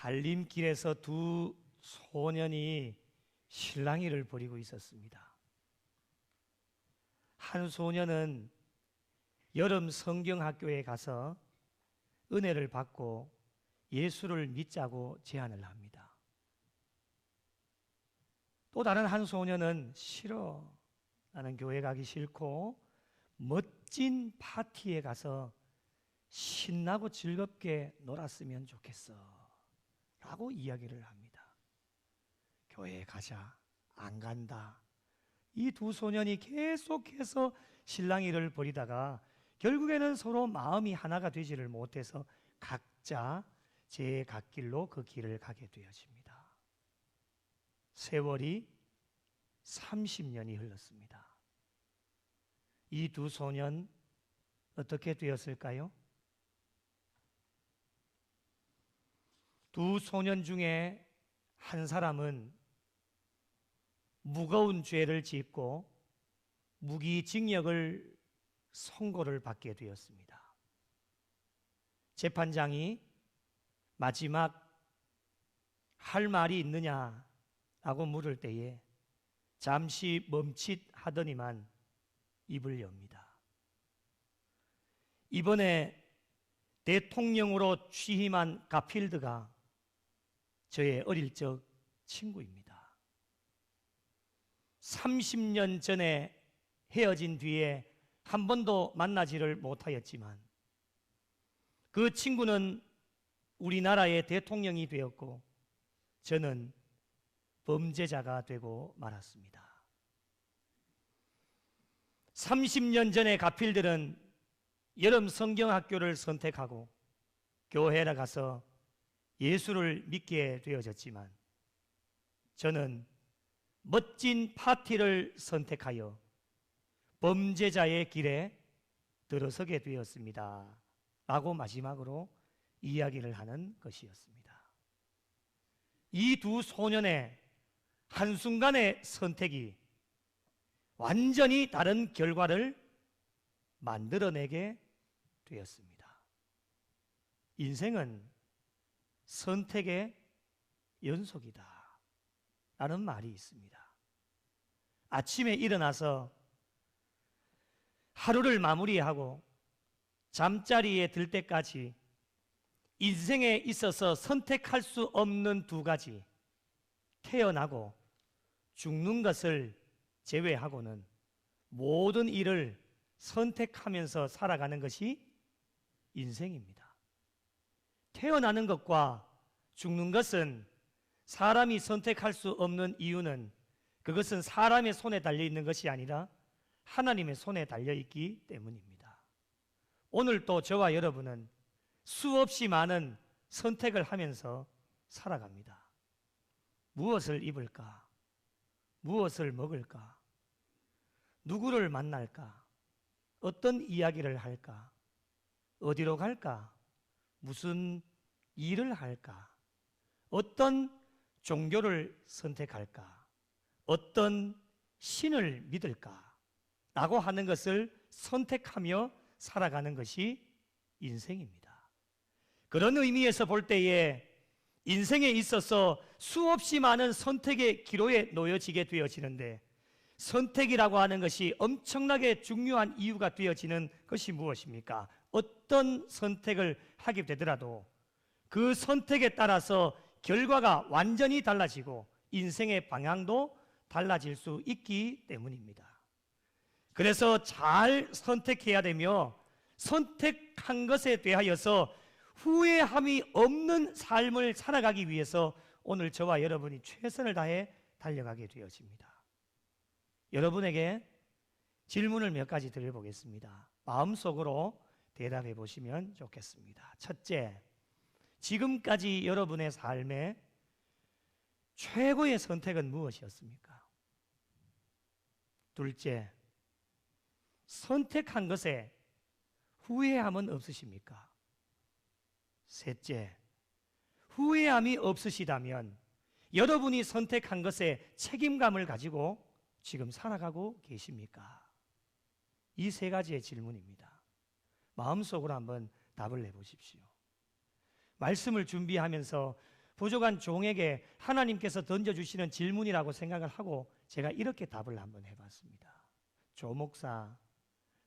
살림길에서 두 소년이 실랑이를 벌이고 있었습니다. 한 소년은 여름 성경학교에 가서 은혜를 받고 예수를 믿자고 제안을 합니다. 또 다른 한 소년은 싫어, 나는 교회 가기 싫고 멋진 파티에 가서 신나고 즐겁게 놀았으면 좋겠어 라고 이야기를 합니다. 교회에 가자, 안 간다. 이 두 소년이 계속해서 실랑이를 벌이다가 결국에는 서로 마음이 하나가 되지를 못해서 각자 제 갓길로 그 길을 가게 되어집니다. 세월이 30년이 흘렀습니다. 이 두 소년 어떻게 되었을까요? 두 소년 중에 한 사람은 무거운 죄를 짓고 무기징역을 선고를 받게 되었습니다. 재판장이 마지막 할 말이 있느냐라고 물을 때에 잠시 멈칫하더니만 입을 엽니다. 이번에 대통령으로 취임한 가필드가 저의 어릴 적 친구입니다. 30년 전에 헤어진 뒤에 한 번도 만나지를 못하였지만 그 친구는 우리나라의 대통령이 되었고 저는 범죄자가 되고 말았습니다. 30년 전에 가필들은 여름 성경학교를 선택하고 교회에 가서 예수를 믿게 되어졌지만 저는 멋진 파티를 선택하여 범죄자의 길에 들어서게 되었습니다 라고 마지막으로 이야기를 하는 것이었습니다. 이 두 소년의 한순간의 선택이 완전히 다른 결과를 만들어내게 되었습니다. 인생은 선택의 연속이다 라는 말이 있습니다. 아침에 일어나서 하루를 마무리하고 잠자리에 들 때까지 인생에 있어서 선택할 수 없는 두 가지, 태어나고 죽는 것을 제외하고는 모든 일을 선택하면서 살아가는 것이 인생입니다. 태어나는 것과 죽는 것은 사람이 선택할 수 없는 이유는 그것은 사람의 손에 달려있는 것이 아니라 하나님의 손에 달려있기 때문입니다. 오늘 또 저와 여러분은 수없이 많은 선택을 하면서 살아갑니다. 무엇을 입을까? 무엇을 먹을까? 누구를 만날까? 어떤 이야기를 할까? 어디로 갈까? 무슨 일을 할까? 어떤 종교를 선택할까? 어떤 신을 믿을까? 라고 하는 것을 선택하며 살아가는 것이 인생입니다. 그런 의미에서 볼 때에 인생에 있어서 수없이 많은 선택의 기로에 놓여지게 되어지는데 선택이라고 하는 것이 엄청나게 중요한 이유가 되어지는 것이 무엇입니까? 어떤 선택을 하게 되더라도 그 선택에 따라서 결과가 완전히 달라지고 인생의 방향도 달라질 수 있기 때문입니다. 그래서 잘 선택해야 되며 선택한 것에 대하여서 후회함이 없는 삶을 살아가기 위해서 오늘 저와 여러분이 최선을 다해 달려가게 되어집니다. 여러분에게 질문을 몇 가지 드려보겠습니다. 마음속으로 대답해 보시면 좋겠습니다. 첫째, 지금까지 여러분의 삶에 최고의 선택은 무엇이었습니까? 둘째, 선택한 것에 후회함은 없으십니까? 셋째, 후회함이 없으시다면 여러분이 선택한 것에 책임감을 가지고 지금 살아가고 계십니까? 이 세 가지의 질문입니다. 마음속으로 한번 답을 내보십시오. 말씀을 준비하면서 부족한 종에게 하나님께서 던져주시는 질문이라고 생각을 하고 제가 이렇게 답을 한번 해봤습니다. 조 목사,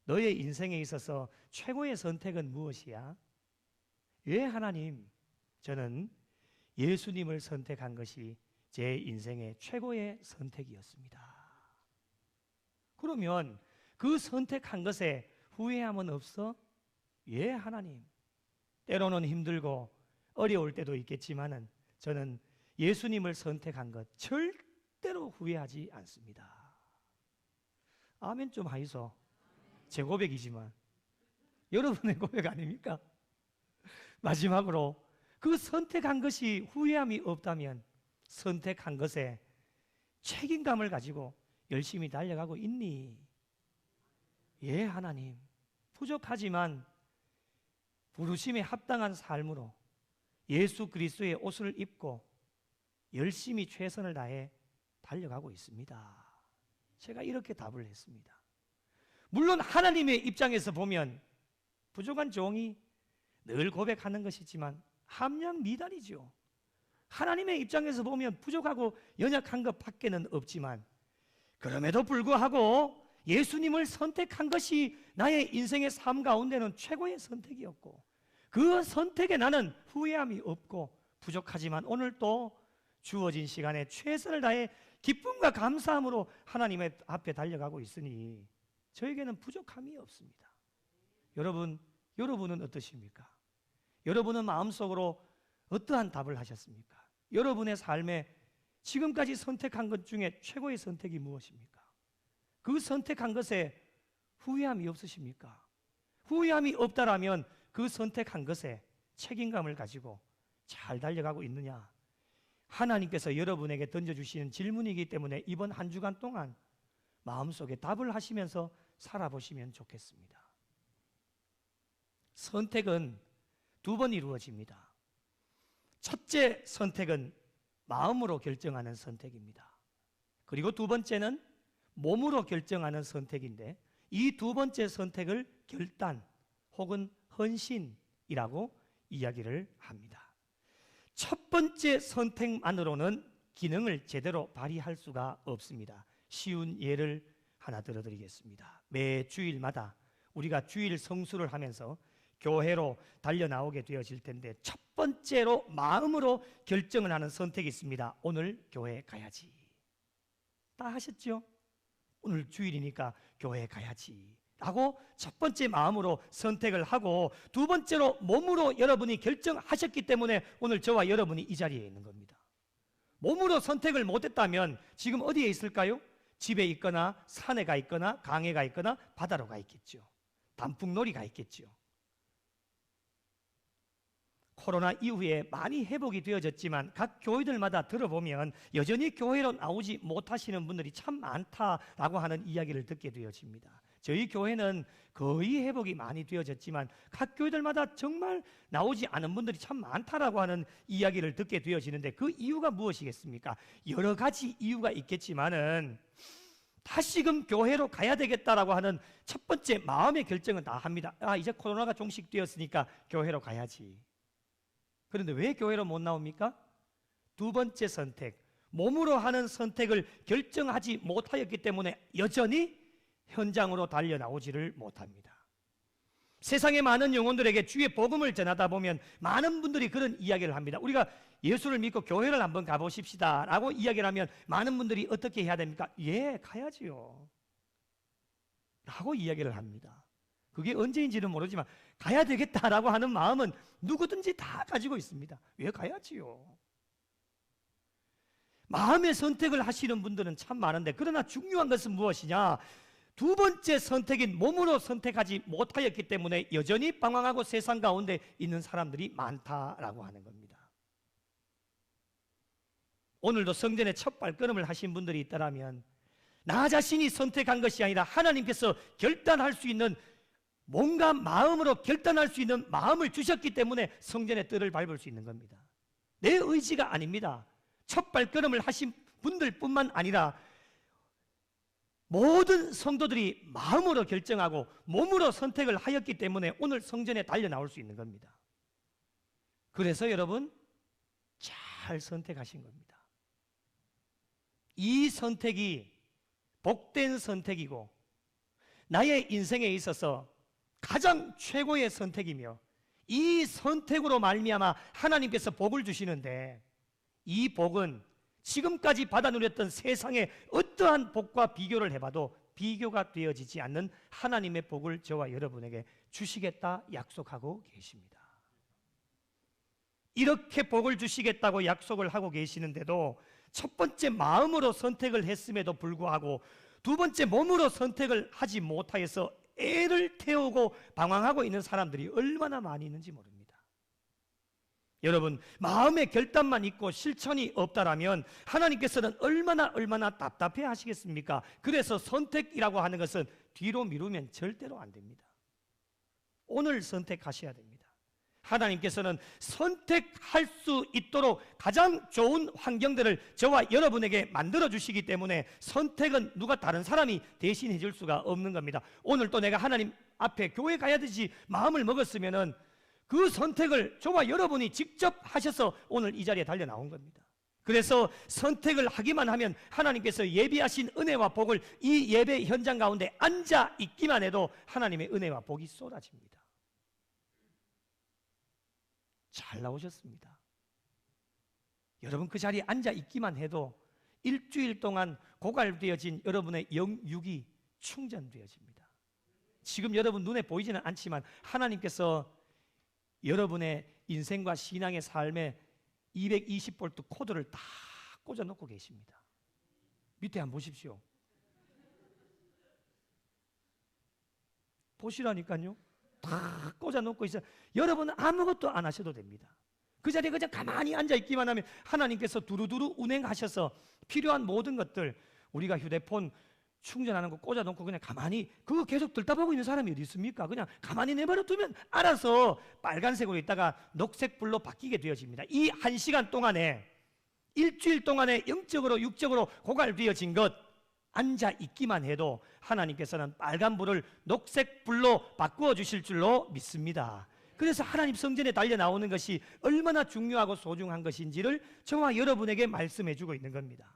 너의 인생에 있어서 최고의 선택은 무엇이야? 예, 하나님, 저는 예수님을 선택한 것이 제 인생의 최고의 선택이었습니다. 그러면 그 선택한 것에 후회함은 없어? 예, 하나님. 때로는 힘들고 어려울 때도 있겠지만은 저는 예수님을 선택한 것 절대로 후회하지 않습니다. 아멘 좀 하이소. 제 고백이지만 여러분의 고백 아닙니까? 마지막으로 그 선택한 것이 후회함이 없다면 선택한 것에 책임감을 가지고 열심히 달려가고 있니? 예, 하나님. 부족하지만 부르심에 합당한 삶으로 예수 그리스도의 옷을 입고 열심히 최선을 다해 달려가고 있습니다. 제가 이렇게 답을 했습니다. 물론 하나님의 입장에서 보면 부족한 종이 늘 고백하는 것이지만 함량 미달이죠. 하나님의 입장에서 보면 부족하고 연약한 것 밖에는 없지만 그럼에도 불구하고 예수님을 선택한 것이 나의 인생의 삶 가운데는 최고의 선택이었고 그 선택에 나는 후회함이 없고 부족하지만 오늘 또 주어진 시간에 최선을 다해 기쁨과 감사함으로 하나님의 앞에 달려가고 있으니 저에게는 부족함이 없습니다. 여러분은 어떠십니까? 여러분은 마음속으로 어떠한 답을 하셨습니까? 여러분의 삶에 지금까지 선택한 것 중에 최고의 선택이 무엇입니까? 그 선택한 것에 후회함이 없으십니까? 후회함이 없다라면 그 선택한 것에 책임감을 가지고 잘 달려가고 있느냐? 하나님께서 여러분에게 던져주시는 질문이기 때문에 이번 한 주간 동안 마음속에 답을 하시면서 살아보시면 좋겠습니다. 선택은 두 번 이루어집니다. 첫째 선택은 마음으로 결정하는 선택입니다. 그리고 두 번째는 몸으로 결정하는 선택인데 이 두 번째 선택을 결단 혹은 헌신이라고 이야기를 합니다. 첫 번째 선택만으로는 기능을 제대로 발휘할 수가 없습니다. 쉬운 예를 하나 들어드리겠습니다. 매 주일마다 우리가 주일 성수를 하면서 교회로 달려나오게 되어질 텐데 첫 번째로 마음으로 결정을 하는 선택이 있습니다. 오늘 교회 가야지. 다 하셨죠? 오늘 주일이니까 교회 가야지 라고 첫 번째 마음으로 선택을 하고 두 번째로 몸으로 여러분이 결정하셨기 때문에 오늘 저와 여러분이 이 자리에 있는 겁니다. 몸으로 선택을 못했다면 지금 어디에 있을까요? 집에 있거나 산에 가 있거나 강에 가 있거나 바다로 가 있겠죠. 단풍놀이 가 있겠죠. 코로나 이후에 많이 회복이 되어졌지만 각 교회들마다 들어보면 여전히 교회로 나오지 못하시는 분들이 참 많다라고 하는 이야기를 듣게 되어집니다. 저희 교회는 거의 회복이 많이 되어졌지만 각 교회들마다 정말 나오지 않은 분들이 참 많다라고 하는 이야기를 듣게 되어지는데 그 이유가 무엇이겠습니까? 여러 가지 이유가 있겠지만은 다시금 교회로 가야 되겠다라고 하는 첫 번째 마음의 결정은 다 합니다. 이제 코로나가 종식되었으니까 교회로 가야지. 그런데 왜 교회로 못 나옵니까? 두 번째 선택, 몸으로 하는 선택을 결정하지 못하였기 때문에 여전히 현장으로 달려나오지를 못합니다. 세상의 많은 영혼들에게 주의 복음을 전하다 보면 많은 분들이 그런 이야기를 합니다. 우리가 예수를 믿고 교회를 한번 가보십시다 라고 이야기를 하면 많은 분들이 어떻게 해야 됩니까? 예, 가야지요 라고 이야기를 합니다. 그게 언제인지는 모르지만 가야 되겠다라고 하는 마음은 누구든지 다 가지고 있습니다. 왜 가야지요? 마음의 선택을 하시는 분들은 참 많은데 그러나 중요한 것은 무엇이냐? 두 번째 선택인 몸으로 선택하지 못하였기 때문에 여전히 방황하고 세상 가운데 있는 사람들이 많다라고 하는 겁니다. 오늘도 성전에 첫 발걸음을 하신 분들이 있다면 나 자신이 선택한 것이 아니라 하나님께서 결단할 수 있는 뭔가 마음으로 결단할 수 있는 마음을 주셨기 때문에 성전의 뜰을 밟을 수 있는 겁니다. 내 의지가 아닙니다. 첫 발걸음을 하신 분들뿐만 아니라 모든 성도들이 마음으로 결정하고 몸으로 선택을 하였기 때문에 오늘 성전에 달려 나올 수 있는 겁니다. 그래서 여러분 잘 잘 선택하신 겁니다. 이 선택이 복된 선택이고 나의 인생에 있어서 가장 최고의 선택이며 이 선택으로 말미암아 하나님께서 복을 주시는데 이 복은 지금까지 받아 누렸던 세상의 어떠한 복과 비교를 해봐도 비교가 되어지지 않는 하나님의 복을 저와 여러분에게 주시겠다 약속하고 계십니다. 이렇게 복을 주시겠다고 약속을 하고 계시는데도 첫 번째 마음으로 선택을 했음에도 불구하고 두 번째 몸으로 선택을 하지 못하여서 애를 태우고 방황하고 있는 사람들이 얼마나 많이 있는지 모릅니다. 여러분, 마음의 결단만 있고 실천이 없다라면 하나님께서는 얼마나 답답해 하시겠습니까? 그래서 선택이라고 하는 것은 뒤로 미루면 절대로 안 됩니다. 오늘 선택하셔야 됩니다. 하나님께서는 선택할 수 있도록 가장 좋은 환경들을 저와 여러분에게 만들어 주시기 때문에 선택은 누가 다른 사람이 대신해 줄 수가 없는 겁니다. 오늘 또 내가 하나님 앞에 교회 가야 되지 마음을 먹었으면은 그 선택을 저와 여러분이 직접 하셔서 오늘 이 자리에 달려 나온 겁니다. 그래서 선택을 하기만 하면 하나님께서 예비하신 은혜와 복을 이 예배 현장 가운데 앉아 있기만 해도 하나님의 은혜와 복이 쏟아집니다. 잘 나오셨습니다. 여러분 그 자리에 앉아 있기만 해도 일주일 동안 고갈되어진 여러분의 영육이 충전되어집니다. 지금 여러분 눈에 보이지는 않지만 하나님께서 여러분의 인생과 신앙의 삶에 220V 코드를 다 꽂아놓고 계십니다. 밑에 한번 보십시오. 보시라니까요. 다 꽂아놓고 있어요. 여러분은 아무것도 안 하셔도 됩니다. 그 자리에 그냥 가만히 앉아있기만 하면 하나님께서 두루두루 운행하셔서 필요한 모든 것들, 우리가 휴대폰 충전하는 거 꽂아놓고 그냥 가만히 그거 계속 들다보고 있는 사람이 어디 있습니까? 그냥 가만히 내버려 두면 알아서 빨간색으로 있다가 녹색불로 바뀌게 되어집니다. 이 1시간 동안에, 일주일 동안에 영적으로 육적으로 고갈되어진 것 앉아 있기만 해도 하나님께서는 빨간불을 녹색불로 바꾸어 주실 줄로 믿습니다. 그래서 하나님 성전에 달려 나오는 것이 얼마나 중요하고 소중한 것인지를 저와 여러분에게 말씀해 주고 있는 겁니다.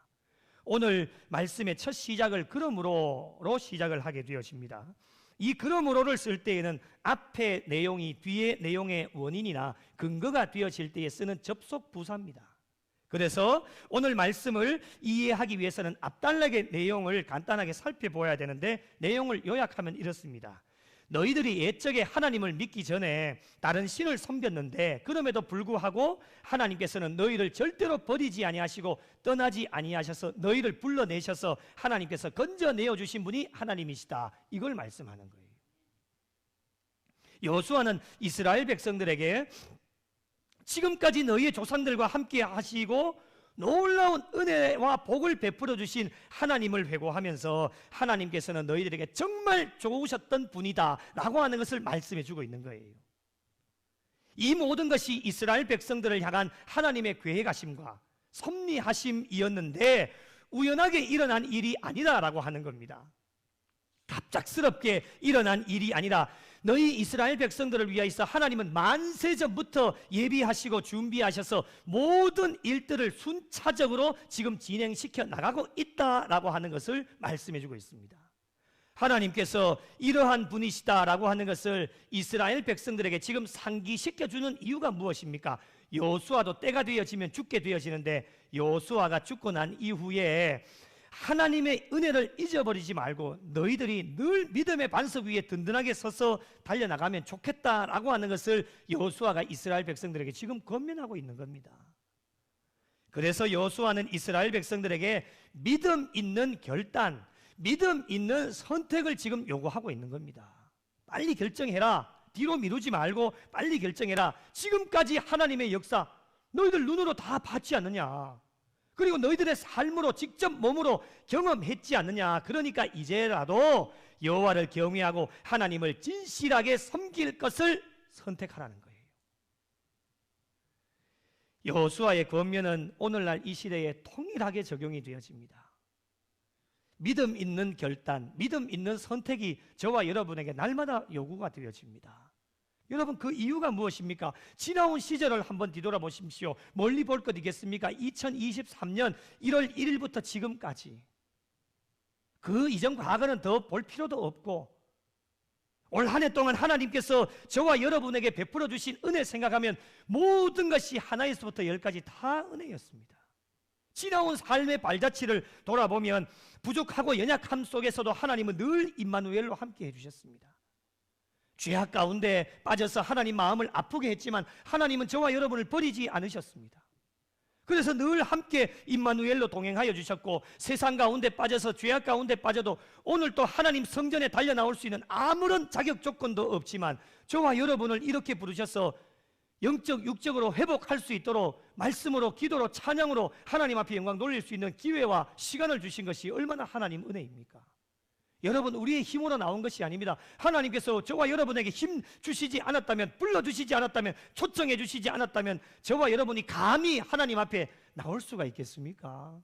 오늘 말씀의 첫 시작을 그러므로로 시작을 하게 되었습니다. 이 그러므로를 쓸 때에는 앞의 내용이 뒤의 내용의 원인이나 근거가 되어질 때에 쓰는 접속 부사입니다. 그래서 오늘 말씀을 이해하기 위해서는 앞단락의 내용을 간단하게 살펴보아야 되는데 내용을 요약하면 이렇습니다. 너희들이 옛적에 하나님을 믿기 전에 다른 신을 섬겼는데 그럼에도 불구하고 하나님께서는 너희를 절대로 버리지 아니하시고 떠나지 아니하셔서 너희를 불러내셔서 하나님께서 건져내어 주신 분이 하나님이시다. 이걸 말씀하는 거예요. 여호수아는 이스라엘 백성들에게 지금까지 너희의 조상들과 함께 하시고 놀라운 은혜와 복을 베풀어 주신 하나님을 회고하면서 하나님께서는 너희들에게 정말 좋으셨던 분이다 라고 하는 것을 말씀해 주고 있는 거예요. 이 모든 것이 이스라엘 백성들을 향한 하나님의 계획하심과 섭리하심이었는데 우연하게 일어난 일이 아니다라고 하는 겁니다. 갑작스럽게 일어난 일이 아니라 너희 이스라엘 백성들을 위하여서 하나님은 만세 전부터 예비하시고 준비하셔서 모든 일들을 순차적으로 지금 진행시켜 나가고 있다라고 하는 것을 말씀해 주고 있습니다. 하나님께서 이러한 분이시다라고 하는 것을 이스라엘 백성들에게 지금 상기시켜주는 이유가 무엇입니까? 여호수아도 때가 되어지면 죽게 되어지는데 여호수아가 죽고 난 이후에 하나님의 은혜를 잊어버리지 말고 너희들이 늘 믿음의 반석 위에 든든하게 서서 달려나가면 좋겠다라고 하는 것을 여호수아가 이스라엘 백성들에게 지금 권면하고 있는 겁니다. 그래서 여호수아는 이스라엘 백성들에게 믿음 있는 결단, 믿음 있는 선택을 지금 요구하고 있는 겁니다. 빨리 결정해라. 뒤로 미루지 말고 빨리 결정해라. 지금까지 하나님의 역사 너희들 눈으로 다 봤지 않느냐. 그리고 너희들의 삶으로 직접 몸으로 경험했지 않느냐. 그러니까 이제라도 여호와를 경외하고 하나님을 진실하게 섬길 것을 선택하라는 거예요. 여호수아의 권면은 오늘날 이 시대에 통일하게 적용이 되어집니다. 믿음 있는 결단, 믿음 있는 선택이 저와 여러분에게 날마다 요구가 되어집니다. 여러분, 그 이유가 무엇입니까? 지나온 시절을 한번 뒤돌아보십시오. 멀리 볼 것 있겠습니까? 2023년 1월 1일부터 지금까지 그 이전 과거는 더 볼 필요도 없고, 올 한 해 동안 하나님께서 저와 여러분에게 베풀어 주신 은혜 생각하면 모든 것이 하나에서부터 열까지 다 은혜였습니다. 지나온 삶의 발자취를 돌아보면 부족하고 연약함 속에서도 하나님은 늘 임마누엘로 함께 해주셨습니다. 죄악 가운데 빠져서 하나님 마음을 아프게 했지만 하나님은 저와 여러분을 버리지 않으셨습니다. 그래서 늘 함께 임마누엘로 동행하여 주셨고, 세상 가운데 빠져서 죄악 가운데 빠져도 오늘 또 하나님 성전에 달려 나올 수 있는 아무런 자격 조건도 없지만 저와 여러분을 이렇게 부르셔서 영적 육적으로 회복할 수 있도록 말씀으로, 기도로, 찬양으로 하나님 앞에 영광 돌릴 수 있는 기회와 시간을 주신 것이 얼마나 하나님 은혜입니까? 여러분, 우리의 힘으로 나온 것이 아닙니다. 하나님께서 저와 여러분에게 힘 주시지 않았다면, 불러주시지 않았다면, 초청해 주시지 않았다면 저와 여러분이 감히 하나님 앞에 나올 수가 있겠습니까?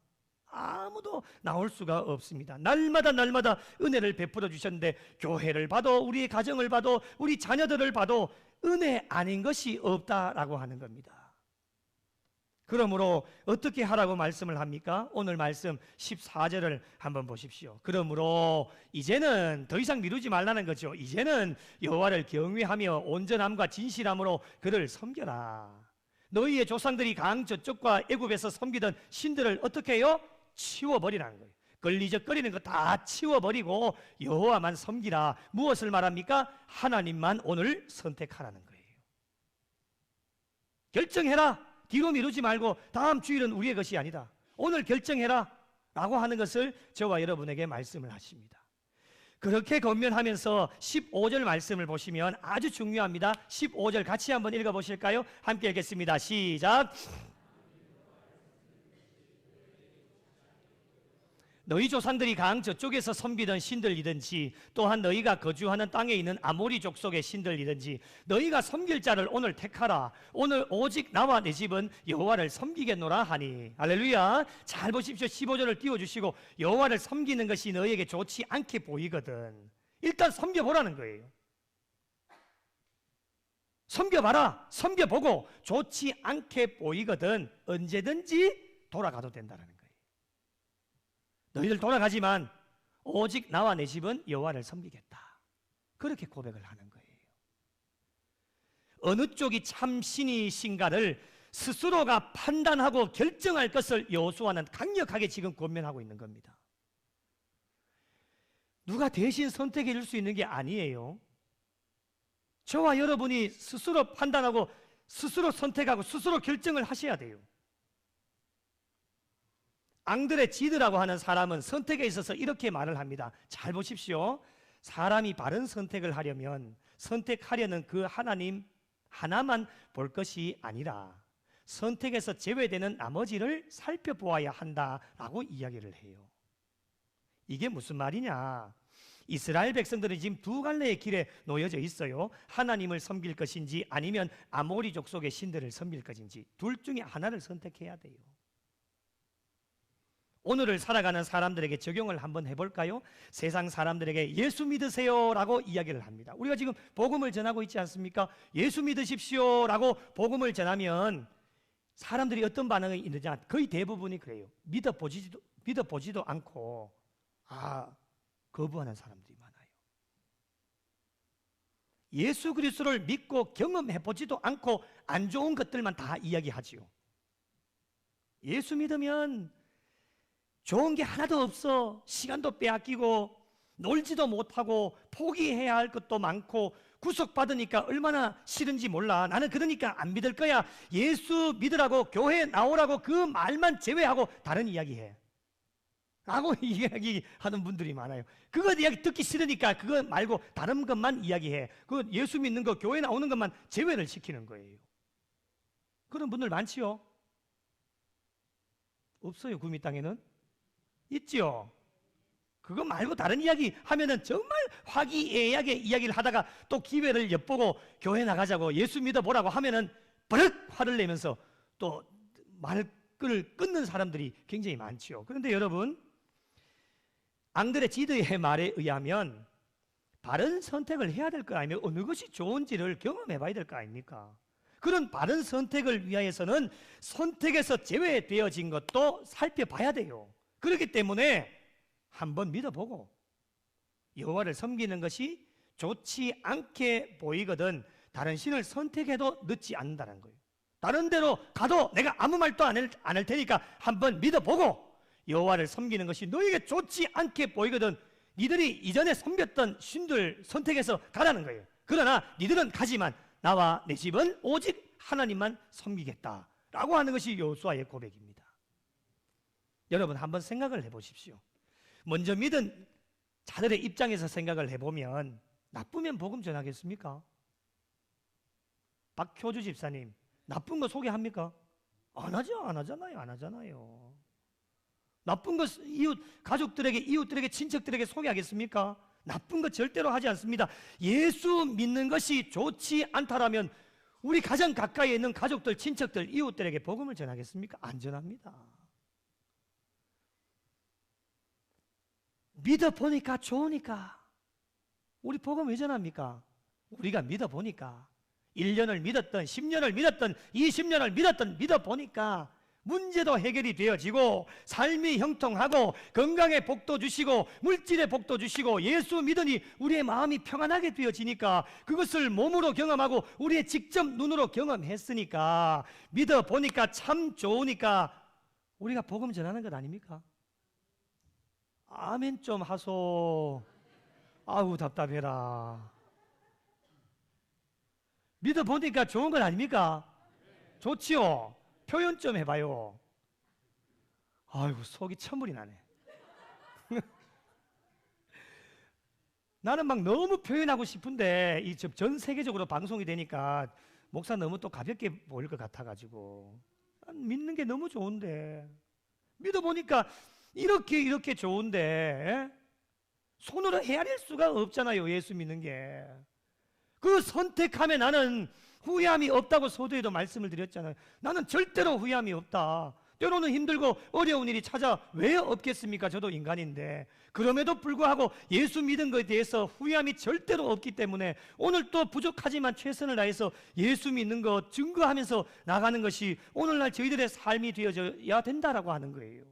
아무도 나올 수가 없습니다. 날마다 은혜를 베풀어 주셨는데, 교회를 봐도, 우리의 가정을 봐도, 우리 자녀들을 봐도 은혜 아닌 것이 없다라고 하는 겁니다. 그러므로 어떻게 하라고 말씀을 합니까? 오늘 말씀 14절을 한번 보십시오. 그러므로 이제는 더 이상 미루지 말라는 거죠. 이제는 여호와를 경외하며 온전함과 진실함으로 그를 섬겨라. 너희의 조상들이 강 저쪽과 애굽에서 섬기던 신들을 어떻게 해요? 치워버리라는 거예요. 걸리적거리는 거 다 치워버리고 여호와만 섬기라. 무엇을 말합니까? 하나님만 오늘 선택하라는 거예요. 결정해라. 뒤로 미루지 말고 다음 주일은 우리의 것이 아니다. 오늘 결정해라 라고 하는 것을 저와 여러분에게 말씀을 하십니다. 그렇게 권면하면서 15절 말씀을 보시면 아주 중요합니다. 15절 같이 한번 읽어보실까요? 함께 읽겠습니다. 시작. 너희 조상들이 강 저쪽에서 섬기던 신들이든지, 또한 너희가 거주하는 땅에 있는 아모리 족속의 신들이든지 너희가 섬길 자를 오늘 택하라. 오늘 오직 나와 내 집은 여호와를 섬기겠노라 하니. 할렐루야. 잘 보십시오. 15절을 띄워주시고, 여호와를 섬기는 것이 너희에게 좋지 않게 보이거든. 일단 섬겨보라는 거예요. 섬겨봐라. 섬겨보고 좋지 않게 보이거든 언제든지 돌아가도 된다는 거예요. 너희들 돌아가지만 오직 나와 내 집은 여호와를 섬기겠다. 그렇게 고백을 하는 거예요. 어느 쪽이 참 신이신가를 스스로가 판단하고 결정할 것을 여호수아는 강력하게 지금 권면하고 있는 겁니다. 누가 대신 선택해 줄 수 있는 게 아니에요. 저와 여러분이 스스로 판단하고 스스로 선택하고 스스로 결정을 하셔야 돼요. 앙드레 지드라고 하는 사람은 선택에 있어서 이렇게 말을 합니다. 잘 보십시오. 사람이 바른 선택을 하려면 선택하려는 그 하나님 하나만 볼 것이 아니라 선택에서 제외되는 나머지를 살펴보아야 한다라고 이야기를 해요. 이게 무슨 말이냐? 이스라엘 백성들은 지금 두 갈래의 길에 놓여져 있어요. 하나님을 섬길 것인지 아니면 아모리 족속의 신들을 섬길 것인지 둘 중에 하나를 선택해야 돼요. 오늘을 살아가는 사람들에게 적용을 한번 해볼까요? 세상 사람들에게 예수 믿으세요 라고 이야기를 합니다. 우리가 지금 복음을 전하고 있지 않습니까? 예수 믿으십시오 라고 복음을 전하면 사람들이 어떤 반응이 있느냐? 거의 대부분이 그래요. 믿어보지도 않고 거부하는 사람들이 많아요. 예수 그리스도를 믿고 경험해보지도 않고 안 좋은 것들만 다 이야기하지요. 예수 믿으면 좋은 게 하나도 없어. 시간도 빼앗기고 놀지도 못하고 포기해야 할 것도 많고 구속받으니까 얼마나 싫은지 몰라. 나는 그러니까 안 믿을 거야. 예수 믿으라고 교회 나오라고 그 말만 제외하고 다른 이야기해 라고 이야기하는 분들이 많아요. 그거 이야기 듣기 싫으니까 그거 말고 다른 것만 이야기해. 그 예수 믿는 거 교회 나오는 것만 제외를 시키는 거예요. 그런 분들 많지요? 없어요? 구미 땅에는? 있지요. 그거 말고 다른 이야기 하면은 정말 화기애애하게 이야기를 하다가 또 기회를 엿보고 교회 나가자고 예수 믿어보라고 하면은 버릇 화를 내면서 또 말을 끊는 사람들이 굉장히 많지요. 그런데 여러분, 앙드레 지드의 말에 의하면 바른 선택을 해야 될 거 아니면 어느 것이 좋은지를 경험해 봐야 될 거 아닙니까? 그런 바른 선택을 위하여서는 선택에서 제외되어진 것도 살펴봐야 돼요. 그렇기 때문에 한번 믿어보고 여호와를 섬기는 것이 좋지 않게 보이거든 다른 신을 선택해도 늦지 않는다는 거예요. 다른 데로 가도 내가 아무 말도 안 할 테니까 한번 믿어보고 여호와를 섬기는 것이 너에게 좋지 않게 보이거든 니들이 이전에 섬겼던 신들 선택해서 가라는 거예요. 그러나 니들은 가지만 나와 내 집은 오직 하나님만 섬기겠다라고 하는 것이 여호수아의 고백입니다. 여러분 한번 생각을 해보십시오. 먼저 믿은 자들의 입장에서 생각을 해보면 나쁘면 복음 전하겠습니까? 박효주 집사님 나쁜 거 소개합니까? 안 하잖아요. 나쁜 것 이웃 가족들에게 이웃들에게 친척들에게 소개하겠습니까? 나쁜 것 절대로 하지 않습니다. 예수 믿는 것이 좋지 않다라면 우리 가장 가까이에 있는 가족들, 친척들, 이웃들에게 복음을 전하겠습니까? 안 전합니다. 믿어보니까 좋으니까 우리 복음 왜 전합니까? 우리가 믿어보니까 1년을 믿었던 10년을 믿었던 20년을 믿었던 믿어보니까 문제도 해결이 되어지고 삶이 형통하고 건강의 복도 주시고 물질의 복도 주시고 예수 믿으니 우리의 마음이 평안하게 되어지니까 그것을 몸으로 경험하고 우리의 직접 눈으로 경험했으니까 믿어보니까 참 좋으니까 우리가 복음 전하는 것 아닙니까? 아멘 좀 하소. 아우 답답해라. 믿어보니까 좋은 건 아닙니까? 좋지요. 표현 좀 해봐요. 아이고 속이 천물이 나네. 나는 막 너무 표현하고 싶은데 이 전 세계적으로 방송이 되니까 목사 너무 또 가볍게 보일 것 같아가지고 믿는 게 너무 좋은데 믿어보니까 이렇게 좋은데 손으로 헤아릴 수가 없잖아요. 예수 믿는 게. 그 선택하면 나는 후회함이 없다고 서두에도 말씀을 드렸잖아요. 나는 절대로 후회함이 없다. 때로는 힘들고 어려운 일이 찾아 왜 없겠습니까? 저도 인간인데. 그럼에도 불구하고 예수 믿은 것에 대해서 후회함이 절대로 없기 때문에 오늘 또 부족하지만 최선을 다해서 예수 믿는 것 증거하면서 나가는 것이 오늘날 저희들의 삶이 되어져야 된다라고 하는 거예요.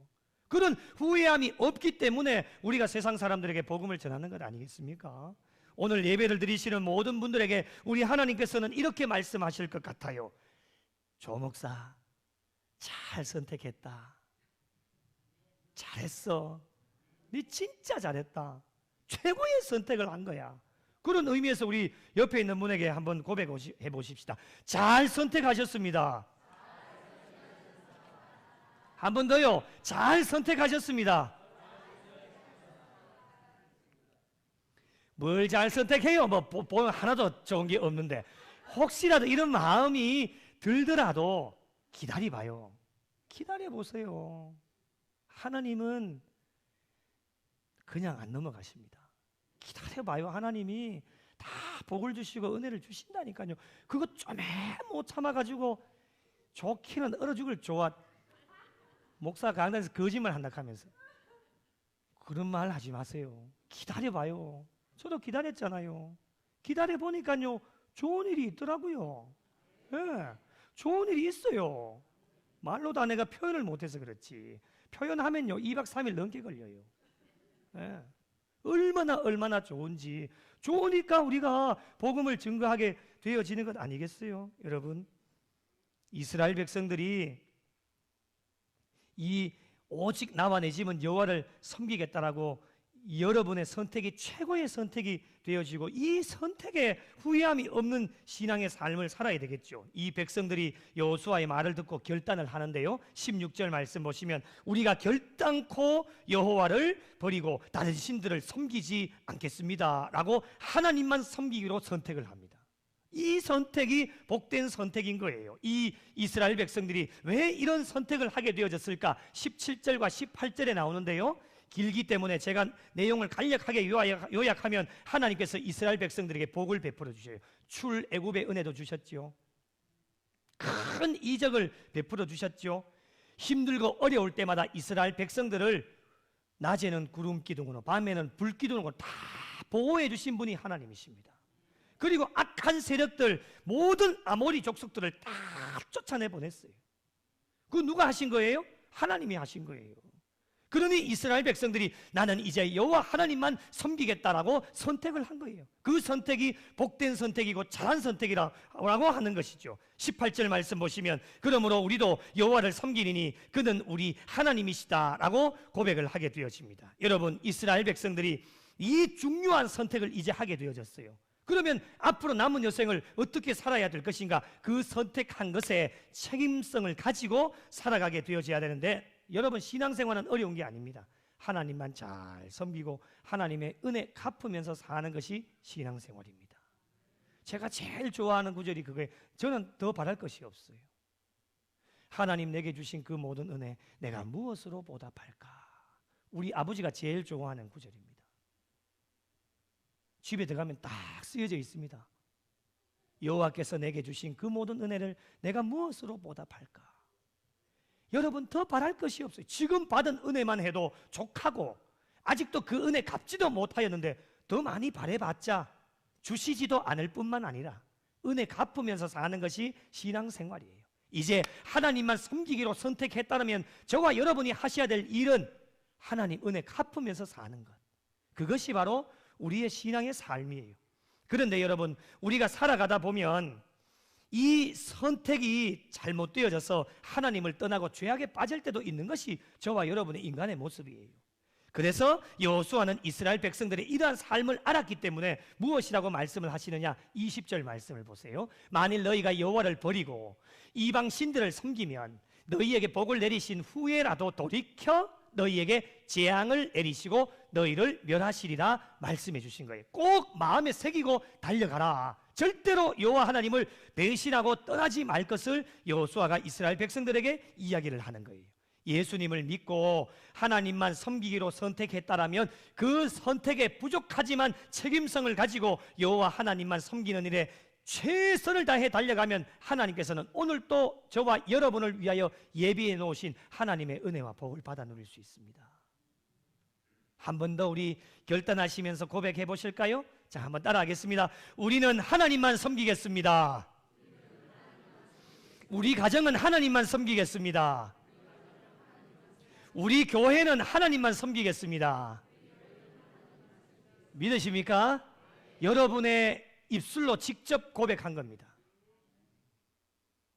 그런 후회함이 없기 때문에 우리가 세상 사람들에게 복음을 전하는 것 아니겠습니까? 오늘 예배를 드리시는 모든 분들에게 우리 하나님께서는 이렇게 말씀하실 것 같아요. 조 목사 잘 선택했다. 잘했어. 네 진짜 잘했다. 최고의 선택을 한 거야. 그런 의미에서 우리 옆에 있는 분에게 한번 고백해 보십시다. 잘 선택하셨습니다. 한 번 더요. 잘 선택하셨습니다. 뭘 잘 선택해요? 보면 하나도 좋은 게 없는데 혹시라도 이런 마음이 들더라도 기다려봐요. 기다려보세요. 하나님은 그냥 안 넘어가십니다. 기다려봐요. 하나님이 다 복을 주시고 은혜를 주신다니까요. 그거 좀 못 참아가지고 좋기는 얼어 죽을 좋아. 목사 강단에서 거짓말 한다 하면서 그런 말 하지 마세요. 기다려봐요. 저도 기다렸잖아요. 기다려보니까요 좋은 일이 있더라고요. 네, 좋은 일이 있어요. 말로 다 내가 표현을 못해서 그렇지 표현하면요 2박 3일 넘게 걸려요. 네, 얼마나 좋은지. 좋으니까 우리가 복음을 증거하게 되어지는 것 아니겠어요? 여러분, 이스라엘 백성들이 이 오직 나와 내 집은 여호와를 섬기겠다라고 여러분의 선택이 최고의 선택이 되어지고 이 선택에 후회함이 없는 신앙의 삶을 살아야 되겠죠. 이 백성들이 여호수아의 말을 듣고 결단을 하는데요. 16절 말씀 보시면 우리가 결단코 여호와를 버리고 다른 신들을 섬기지 않겠습니다 라고 하나님만 섬기기로 선택을 합니다. 이 선택이 복된 선택인 거예요. 이 이스라엘 백성들이 왜 이런 선택을 하게 되어졌을까? 17절과 18절에 나오는데요. 길기 때문에 제가 내용을 간략하게 요약하면 하나님께서 이스라엘 백성들에게 복을 베풀어 주셔요. 출애굽의 은혜도 주셨죠. 큰 이적을 베풀어 주셨죠. 힘들고 어려울 때마다 이스라엘 백성들을 낮에는 구름 기둥으로 밤에는 불 기둥으로 다 보호해 주신 분이 하나님이십니다. 그리고 악한 세력들, 모든 아모리 족속들을 다 쫓아내 보냈어요. 그거 누가 하신 거예요? 하나님이 하신 거예요. 그러니 이스라엘 백성들이 나는 이제 여호와 하나님만 섬기겠다라고 선택을 한 거예요. 그 선택이 복된 선택이고 잘한 선택이라고 하는 것이죠. 18절 말씀 보시면 그러므로 우리도 여호와를 섬기리니 그는 우리 하나님이시다라고 고백을 하게 되어집니다. 여러분, 이스라엘 백성들이 이 중요한 선택을 이제 하게 되어졌어요. 그러면 앞으로 남은 여생을 어떻게 살아야 될 것인가? 그 선택한 것에 책임성을 가지고 살아가게 되어져야 되는데, 여러분, 신앙생활은 어려운 게 아닙니다. 하나님만 잘 섬기고 하나님의 은혜 갚으면서 사는 것이 신앙생활입니다. 제가 제일 좋아하는 구절이 그거예요. 저는 더 바랄 것이 없어요. 하나님 내게 주신 그 모든 은혜 내가 무엇으로 보답할까? 우리 아버지가 제일 좋아하는 구절입니다. 집에 들어가면 딱 쓰여져 있습니다. 여호와께서 내게 주신 그 모든 은혜를 내가 무엇으로 보답할까? 여러분, 더 바랄 것이 없어요. 지금 받은 은혜만 해도 족하고 아직도 그 은혜 갚지도 못하였는데 더 많이 바래봤자 주시지도 않을 뿐만 아니라 은혜 갚으면서 사는 것이 신앙생활이에요. 이제 하나님만 섬기기로 선택했다면 저와 여러분이 하셔야 될 일은 하나님 은혜 갚으면서 사는 것, 그것이 바로 우리의 신앙의 삶이에요. 그런데 여러분, 우리가 살아가다 보면 이 선택이 잘못되어져서 하나님을 떠나고 죄악에 빠질 때도 있는 것이 저와 여러분의 인간의 모습이에요. 그래서 여호수아는 이스라엘 백성들의 이러한 삶을 알았기 때문에 무엇이라고 말씀을 하시느냐? 20절 말씀을 보세요. 만일 너희가 여호와를 버리고 이방 신들을 섬기면 너희에게 복을 내리신 후에라도 돌이켜 너희에게 재앙을 내리시고 너희를 멸하시리라 말씀해 주신 거예요. 꼭 마음에 새기고 달려가라. 절대로 여호와 하나님을 배신하고 떠나지 말 것을 여호수아가 이스라엘 백성들에게 이야기를 하는 거예요. 예수님을 믿고 하나님만 섬기기로 선택했다라면 그 선택에 부족하지만 책임성을 가지고 여호와 하나님만 섬기는 일에 최선을 다해 달려가면 하나님께서는 오늘 또 저와 여러분을 위하여 예비해 놓으신 하나님의 은혜와 복을 받아 누릴 수 있습니다. 한 번 더 우리 결단하시면서 고백해 보실까요? 자, 한번 따라하겠습니다. 우리는 하나님만 섬기겠습니다. 우리 가정은 하나님만 섬기겠습니다. 우리 교회는 하나님만 섬기겠습니다. 믿으십니까? 여러분의 입술로 직접 고백한 겁니다.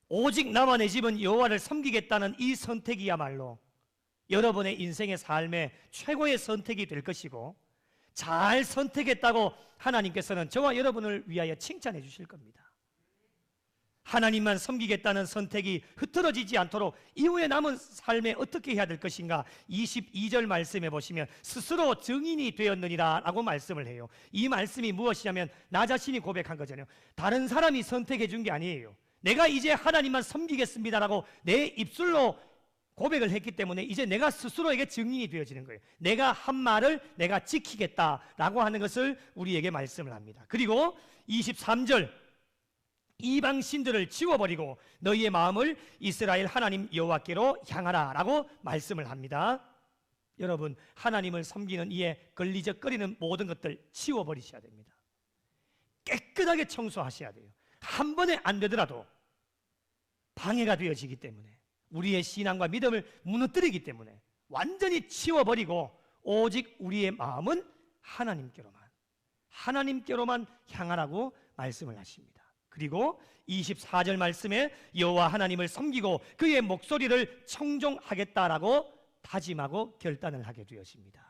오직 나와 내 집은 여호와를 섬기겠다는 이 선택이야말로 여러분의 인생의 삶의 최고의 선택이 될 것이고, 잘 선택했다고 하나님께서는 저와 여러분을 위하여 칭찬해 주실 겁니다. 하나님만 섬기겠다는 선택이 흐트러지지 않도록 이후에 남은 삶에 어떻게 해야 될 것인가? 22절 말씀해 보시면 스스로 증인이 되었느니라 라고 말씀을 해요. 이 말씀이 무엇이냐면 나 자신이 고백한 거잖아요. 다른 사람이 선택해 준 게 아니에요. 내가 이제 하나님만 섬기겠습니다라고 내 입술로 고백을 했기 때문에 이제 내가 스스로에게 증인이 되어지는 거예요. 내가 한 말을 내가 지키겠다라고 하는 것을 우리에게 말씀을 합니다. 그리고 23절 이방 신들을 지워버리고 너희의 마음을 이스라엘 하나님 여호와께로 향하라 라고 말씀을 합니다. 여러분, 하나님을 섬기는 이에 걸리적거리는 모든 것들 치워버리셔야 됩니다. 깨끗하게 청소하셔야 돼요. 한 번에 안 되더라도 방해가 되어지기 때문에, 우리의 신앙과 믿음을 무너뜨리기 때문에 완전히 치워버리고 오직 우리의 마음은 하나님께로만 향하라고 말씀을 하십니다. 그리고 24절 말씀에 여호와 하나님을 섬기고 그의 목소리를 청종하겠다라고 다짐하고 결단을 하게 되었습니다.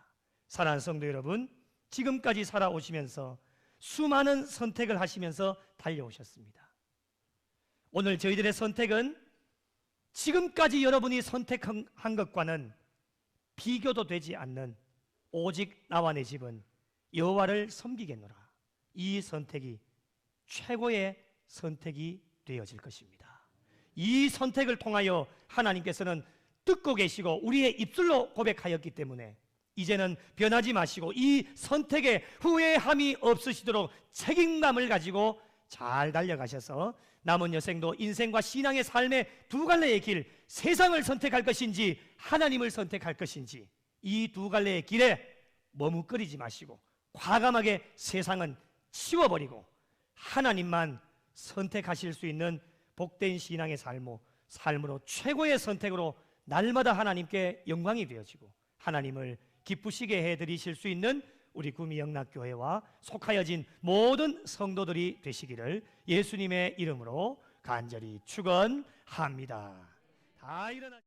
사랑하는 성도 여러분, 지금까지 살아오시면서 수많은 선택을 하시면서 달려오셨습니다. 오늘 저희들의 선택은 지금까지 여러분이 선택한 것과는 비교도 되지 않는 오직 나와 내 집은 여호와를 섬기겠노라, 이 선택이 최고의 선택이 되어질 것입니다. 이 선택을 통하여 하나님께서는 듣고 계시고 우리의 입술로 고백하였기 때문에 이제는 변하지 마시고 이 선택에 후회함이 없으시도록 책임감을 가지고 잘 달려가셔서 남은 여생도 인생과 신앙의 삶의 두 갈래의 길, 세상을 선택할 것인지 하나님을 선택할 것인지 이 두 갈래의 길에 머뭇거리지 마시고 과감하게 세상은 치워버리고 하나님만 선택하실 수 있는 복된 신앙의 삶으로 최고의 선택으로 날마다 하나님께 영광이 되어지고 하나님을 기쁘시게 해드리실 수 있는 우리 구미영락교회와 속하여진 모든 성도들이 되시기를 예수님의 이름으로 간절히 축원합니다. 다 일어나.